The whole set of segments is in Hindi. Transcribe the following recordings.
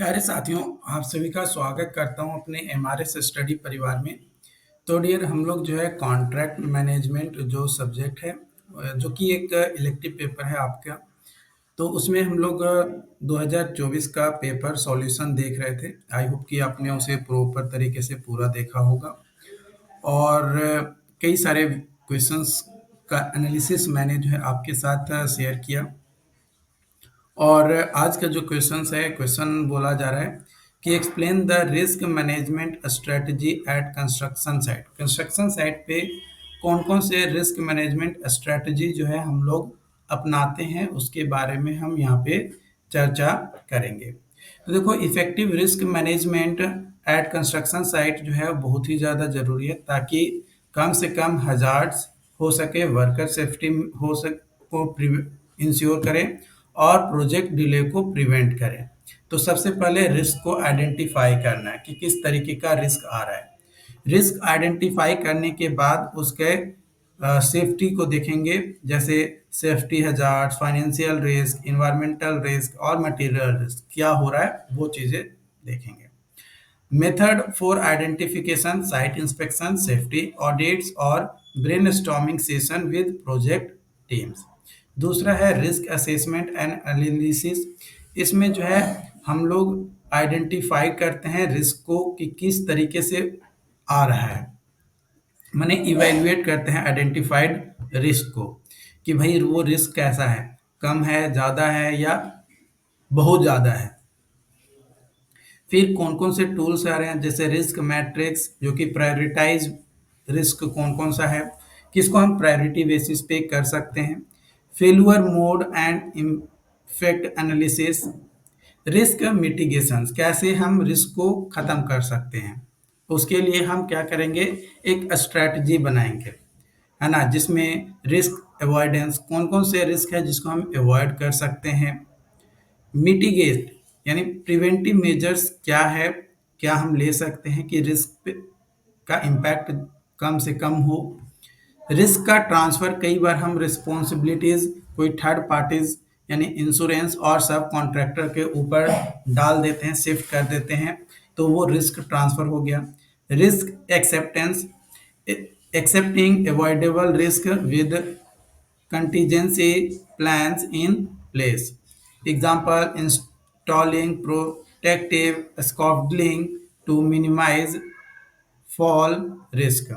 प्यारे साथियों, आप सभी का स्वागत करता हूं अपने एमआरएस स्टडी परिवार में। तो डियर हम लोग जो है कॉन्ट्रैक्ट मैनेजमेंट जो सब्जेक्ट है जो कि एक इलेक्टिव पेपर है आपका। तो उसमें हम लोग 2024 का पेपर सॉल्यूशन देख रहे थे। आई होप कि आपने उसे प्रॉपर तरीके से पूरा देखा होगा और कई सारे क्वेश्चंस का एनालिसिस मैंने जो है आपके साथ शेयर किया। और आज का जो क्वेश्चन है, क्वेश्चन बोला जा रहा है कि explain the risk management strategy at construction site. Construction site पे कौन कौन से रिस्क मैनेजमेंट स्ट्रेटजी जो है हम लोग अपनाते हैं, उसके बारे में हम यहाँ पे चर्चा करेंगे। तो देखो, effective risk management eight construction site जो है बहुत ही ज़्यादा ज़रूरी है, ताकि कम से कम हजार्ड्स हो सके, वर्कर सेफ्टी हो सक को इंश्योर करें और प्रोजेक्ट डिले को प्रिवेंट करें। तो सबसे पहले रिस्क को आइडेंटिफाई करना है कि किस तरीके का रिस्क आ रहा है। रिस्क आइडेंटिफाई करने के बाद उसके सेफ्टी को देखेंगे, जैसे safety hazards, financial risk, environmental risk और मटेरियल रिस्क क्या हो रहा है, वो चीज़ें देखेंगे। Method for identification: site inspection, safety audits और brainstorming session with project teams. दूसरा है रिस्क असेसमेंट एंड एनालिसिस। इसमें जो है हम लोग आइडेंटिफाई करते हैं रिस्क को कि किस तरीके से आ रहा है, माने इवेल्युएट करते हैं आइडेंटिफाइड रिस्क को कि भाई वो रिस्क कैसा है, कम है, ज़्यादा है या बहुत ज़्यादा है। फिर कौन कौन से टूल्स आ रहे हैं, जैसे रिस्क मैट्रिक्स जो कि प्रायोरिटाइज रिस्क कौन कौन सा है, किसको हम प्रायोरिटी बेसिस पे कर सकते हैं। Failure mode and effect analysis. Risk mitigation, कैसे हम रिस्क को ख़त्म कर सकते हैं, उसके लिए हम क्या करेंगे, एक स्ट्रैटेजी बनाएंगे, है ना, जिसमें रिस्क अवॉइडेंस, कौन कौन से रिस्क है जिसको हम अवॉइड कर सकते हैं। मिटिगेट यानी प्रिवेंटिव मेजर्स क्या है, क्या हम ले सकते हैं कि रिस्क का इम्पैक्ट कम से कम हो। रिस्क का ट्रांसफर, कई बार हम रिस्पॉन्सिबिलिटीज कोई थर्ड पार्टीज यानी इंश्योरेंस और सब कॉन्ट्रैक्टर के ऊपर डाल देते हैं, शिफ्ट कर देते हैं, तो वो रिस्क ट्रांसफर हो गया। Risk acceptance, accepting avoidable risk with contingency plans in place. Example, installing protective scaffolding to minimize fall risk.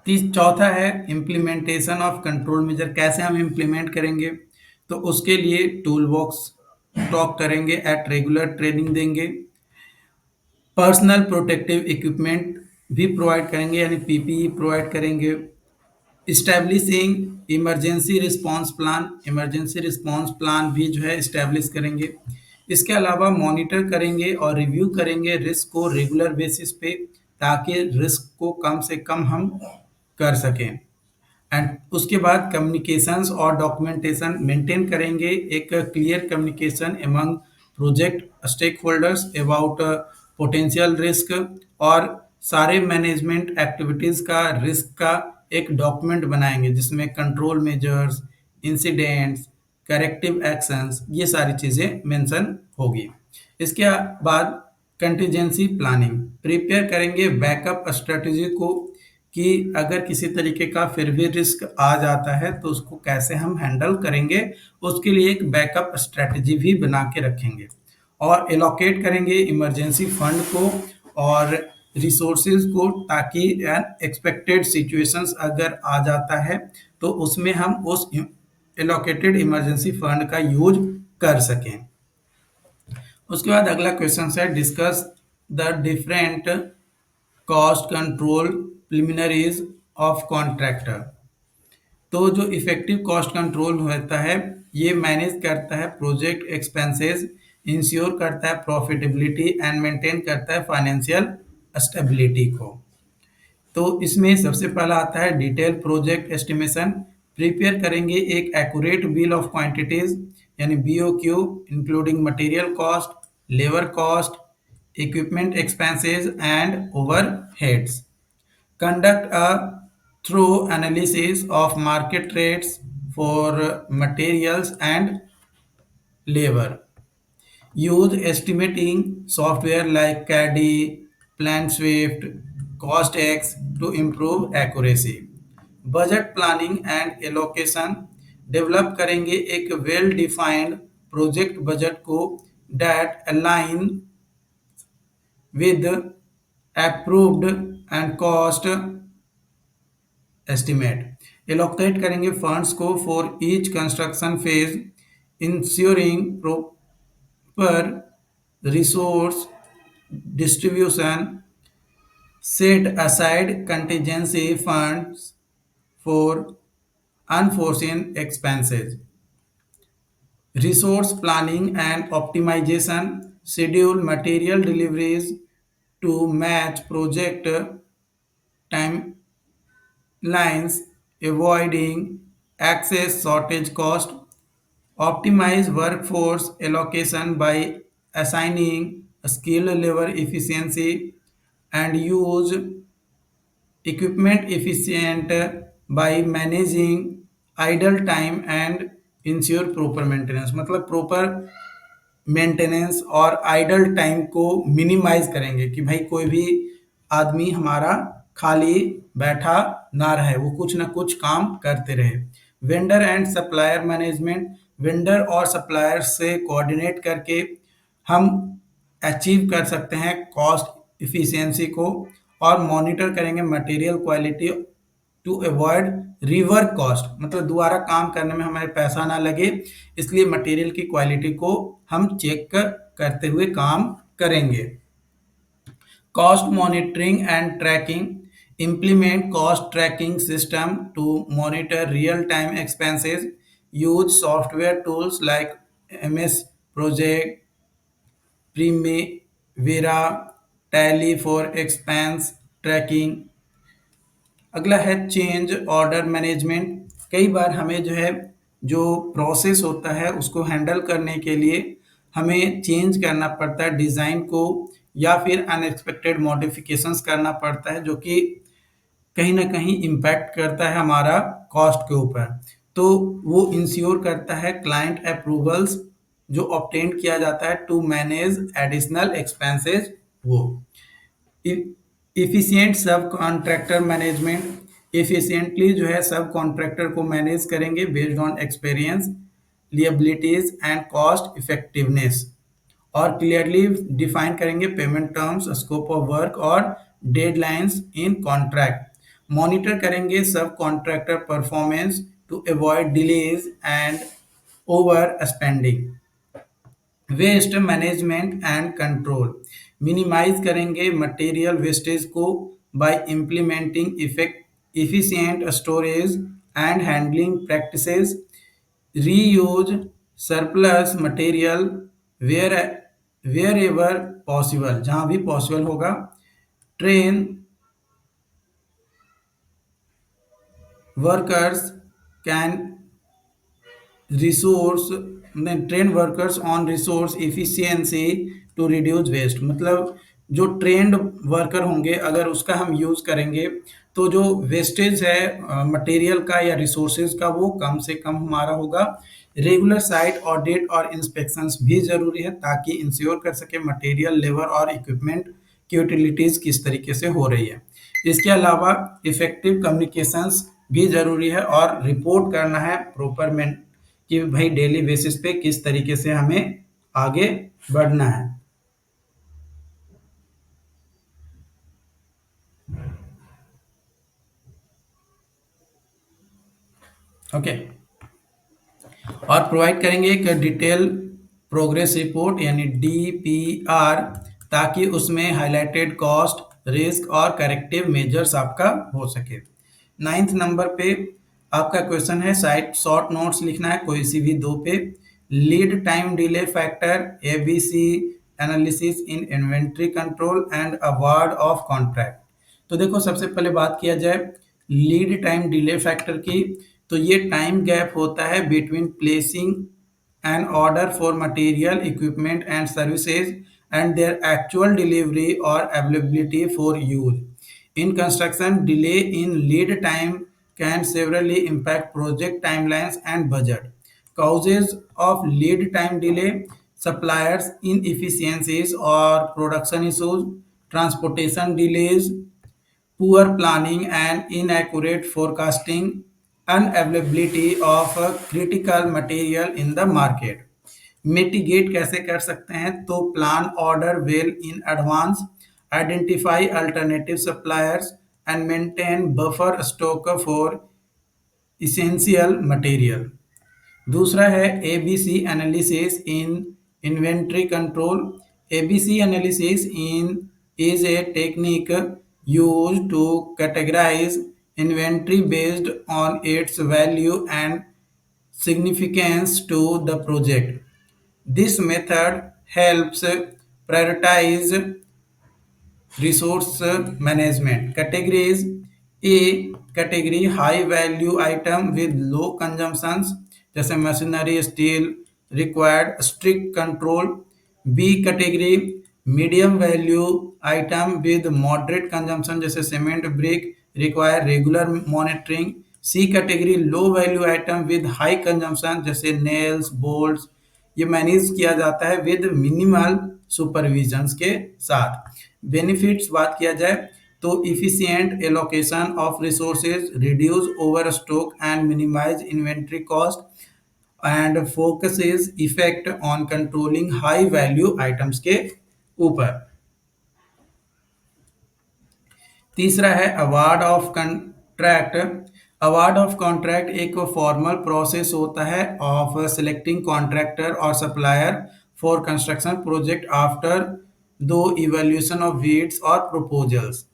चौथा है इम्प्लीमेंटेशन ऑफ कंट्रोल मेजर, कैसे हम इम्प्लीमेंट करेंगे, तो उसके लिए टूल बॉक्स टॉक करेंगे, एट रेगुलर ट्रेनिंग देंगे। पर्सनल प्रोटेक्टिव इक्विपमेंट भी प्रोवाइड करेंगे, यानी पीपीई प्रोवाइड करेंगे। Establishing emergency response plan, emergency response plan भी जो है इस्टेब्लिश करेंगे। इसके अलावा मॉनिटर करेंगे और रिव्यू करेंगे रिस्क को रेगुलर बेसिस पे, ताकि रिस्क को कम से कम हम कर सकें। एंड उसके बाद कम्युनिकेशंस और डॉक्यूमेंटेशन मेंटेन करेंगे, एक clear communication among project stakeholders about potential risk, और सारे मैनेजमेंट एक्टिविटीज़ का रिस्क का एक डॉक्यूमेंट बनाएंगे जिसमें control measures, incidents, corrective actions, ये सारी चीज़ें मेंशन होगी। इसके बाद कंटीजेंसी प्लानिंग प्रिपेयर करेंगे, बैकअप स्ट्रेटजी को, कि अगर किसी तरीके का फिर भी रिस्क आ जाता है तो उसको कैसे हम हैंडल करेंगे, उसके लिए एक बैकअप स्ट्रेटजी भी बना के रखेंगे। और एलोकेट करेंगे इमरजेंसी फंड को और रिसोर्सेज को, ताकि एक्सपेक्टेड सिचुएशंस अगर आ जाता है तो उसमें हम उस एलोकेटेड इमरजेंसी फंड का यूज कर सकें। उसके बाद अगला क्वेश्चन है, discuss the different cost control preliminaries of contractor. तो जो इफेक्टिव कॉस्ट कंट्रोल होता है, ये मैनेज करता है प्रोजेक्ट एक्सपेंसेस, इंश्योर करता है प्रॉफिटेबिलिटी एंड मेंटेन करता है फाइनेंशियल स्टेबिलिटी को। तो इसमें सबसे पहला आता है डिटेल प्रोजेक्ट एस्टिमेशन। प्रिपेयर करेंगे एक एक्यूरेट बिल ऑफ क्वांटिटीज, यानी BOQ, including material cost, labour cost, equipment expenses and overheads. Conduct a thorough analysis of market rates for materials and labor. Use estimating software like CADI, PlanSwift, CostX to improve accuracy. Budget planning and allocation develop करेंगे एक well defined project budget को that align with approved and cost estimate allocate करेंगे funds को for each construction phase ensuring proper resource distribution set aside contingency funds for unforeseen expenses resource planning and optimization schedule material deliveries to match project timelines, avoiding access shortage cost, optimize workforce allocation by assigning skill labor efficiency, and use equipment efficient by managing idle time and ensure proper maintenance मतलब proper मेंटेनेंस और आइडल टाइम को मिनिमाइज करेंगे कि भाई कोई भी आदमी हमारा खाली बैठा ना रहे वो कुछ ना कुछ काम करते रहे vendor and supplier management vendor और सप्लायर से कोऑर्डिनेट करके हम अचीव कर सकते हैं कॉस्ट इफिशियंसी को और मॉनिटर करेंगे material quality to avoid rework cost मतलब दोबारा काम करने में हमारे पैसा ना लगे इसलिए मटेरियल की क्वालिटी को हम चेक करते हुए काम करेंगे cost monitoring and tracking implement cost tracking system to monitor real time expenses use software tools like ms project primavera tally for expense tracking अगला है चेंज ऑर्डर मैनेजमेंट कई बार हमें जो है जो प्रोसेस होता है उसको हैंडल करने के लिए हमें चेंज करना पड़ता है डिज़ाइन को या फिर अनएक्सपेक्टेड मॉडिफिकेशंस करना पड़ता है जो कि कहीं ना कहीं इम्पैक्ट करता है हमारा कॉस्ट के ऊपर तो वो इंश्योर करता है क्लाइंट अप्रूवल्स जो ऑब्टेन किया जाता है टू मैनेज एडिशनल एक्सपेंसेस वो efficient subcontractor management efficiently जो है सब कॉन्ट्रैक्टर को मैनेज करेंगे based on experience liabilities and cost effectiveness और क्लियरली डिफाइन करेंगे payment terms scope of work और डेडलाइंस इन कॉन्ट्रैक्ट मॉनिटर करेंगे subcontractor performance to avoid delays and overspending waste management and control minimise करेंगे मटेरियल वेस्टेज को by implementing efficient storage and handling practices reuse surplus material where wherever possible जहां भी पॉसिबल होगा train workers can resource train workers on resource efficiency to reduce waste मतलब जो ट्रेंड वर्कर होंगे अगर उसका हम यूज़ करेंगे तो जो वेस्टेज है मटेरियल का या रिसोर्सेज का वो कम से कम हमारा होगा रेगुलर साइट ऑडिट और इंस्पेक्शंस भी ज़रूरी है ताकि इंश्योर कर सके मटेरियल लेबर और इक्विपमेंट की यूटिलिटीज़ किस तरीके से हो रही है इसके अलावा इफेक्टिव कम्युनिकेशंस भी ज़रूरी है और रिपोर्ट करना है प्रॉपर कि भाई डेली बेसिस पे किस तरीके से हमें आगे बढ़ना है ओके और प्रोवाइड करेंगे एक डिटेल प्रोग्रेस रिपोर्ट यानी डीपीआर ताकि उसमें हाईलाइटेड कॉस्ट रिस्क और करेक्टिव मेजर्स आपका हो सके 9th नंबर पे आपका क्वेश्चन है साइट शॉर्ट नोट्स लिखना है कोई सी भी दो पे lead time delay factor ABC analysis in inventory control and award of contract तो देखो सबसे पहले बात किया जाए लीड टाइम डिले फैक्टर की तो ये टाइम गैप होता है between placing an order for material equipment and services and their actual delivery और availability for use in construction delay in lead time can severely impact project timelines and budget. Causes of lead time delay suppliers inefficiencies or production issues, transportation delays, poor planning and inaccurate forecasting, unavailability of critical material in the market. Mitigate कैसे कर सकते हैं? तो plan order well in advance, identify alternative suppliers and maintain buffer stock for essential material. दूसरा है ABC analysis in inventory control. ABC analysis in is a technique used to categorize inventory based on its value and significance to the project. This method helps prioritize resource management. Categories: A category high value item with low consumptions जैसे machinery steel required strict control. B category medium value item with moderate consumption जैसे cement brick require regular monitoring. C category low value item with high consumption जैसे nails bolts, ये मैनेज किया जाता है विद मिनिमल सुपरविजन के साथ। बेनिफिट्स बात किया जाए तो efficient allocation of resources, reduce overstock and minimize inventory cost and focuses effect on controlling high value items के ऊपर। तीसरा है award of contract. Award of contract एक फॉर्मल प्रोसेस होता है ऑफ सिलेक्टिंग कॉन्ट्रैक्टर और supplier for construction project after due evaluation of bids और proposals.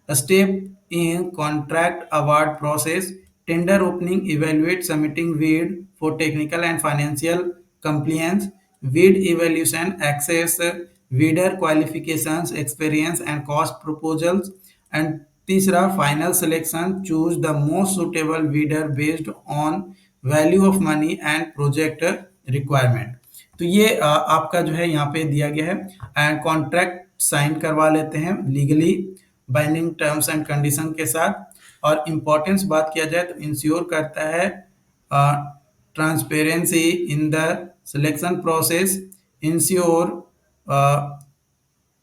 A step in contract award process, tender opening, evaluate submitting bid for technical and financial compliance, bid evaluation, access bidder qualifications, experience and cost proposals, and तीसरा final selection, choose the most suitable bidder based on value of money and project requirement। तो ये आपका जो है यहाँ पे दिया गया है एंड कॉन्ट्रैक्ट साइन करवा लेते हैं legally binding terms and condition के साथ। और इम्पोर्टेंस बात किया जाए तो इंश्योर करता है transparency in the selection process, ensure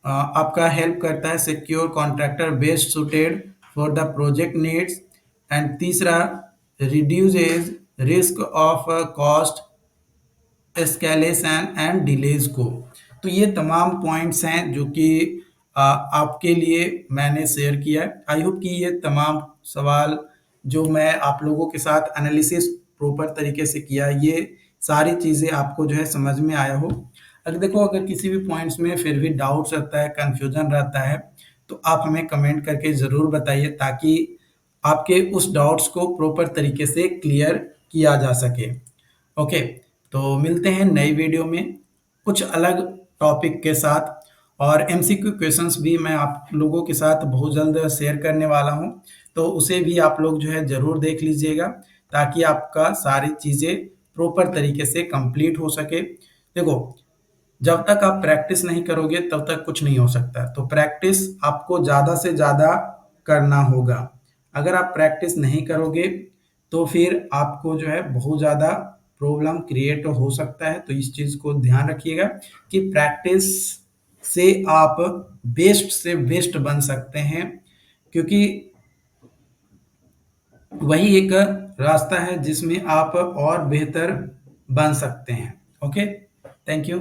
आपका हेल्प करता है secure contractor best suited for the project needs, and तीसरा reduces risk of cost escalation and delays को। तो ये तमाम पॉइंट्स हैं जो कि आपके लिए मैंने शेयर किया है। आई होप कि ये तमाम सवाल जो मैं आप लोगों के साथ एनालिसिस प्रॉपर तरीके से किया, ये सारी चीज़ें आपको जो है समझ में आया हो। अगर देखो अगर किसी भी पॉइंट्स में फिर भी डाउट्स रहता है, कन्फ्यूजन रहता है, तो आप हमें कमेंट करके ज़रूर बताइए ताकि आपके उस डाउट्स को प्रॉपर तरीके से क्लियर किया जा सके। ओके, तो मिलते हैं नई वीडियो में कुछ अलग टॉपिक के साथ, और एमसीक्यू क्वेश्चंस भी मैं आप लोगों के साथ बहुत जल्द शेयर करने वाला हूं, तो उसे भी आप लोग जो है ज़रूर देख लीजिएगा ताकि आपका सारी चीज़ें प्रॉपर तरीके से कंप्लीट हो सके। देखो, जब तक आप प्रैक्टिस नहीं करोगे तब तक कुछ नहीं हो सकता, तो प्रैक्टिस आपको ज़्यादा से ज़्यादा करना होगा। अगर आप प्रैक्टिस नहीं करोगे तो फिर आपको जो है बहुत ज़्यादा प्रॉब्लम क्रिएट हो सकता है। तो इस चीज़ को ध्यान रखिएगा कि प्रैक्टिस से आप बेस्ट से बेस्ट बन सकते हैं, क्योंकि वही एक रास्ता है जिसमें आप और बेहतर बन सकते हैं। Okay, thank you.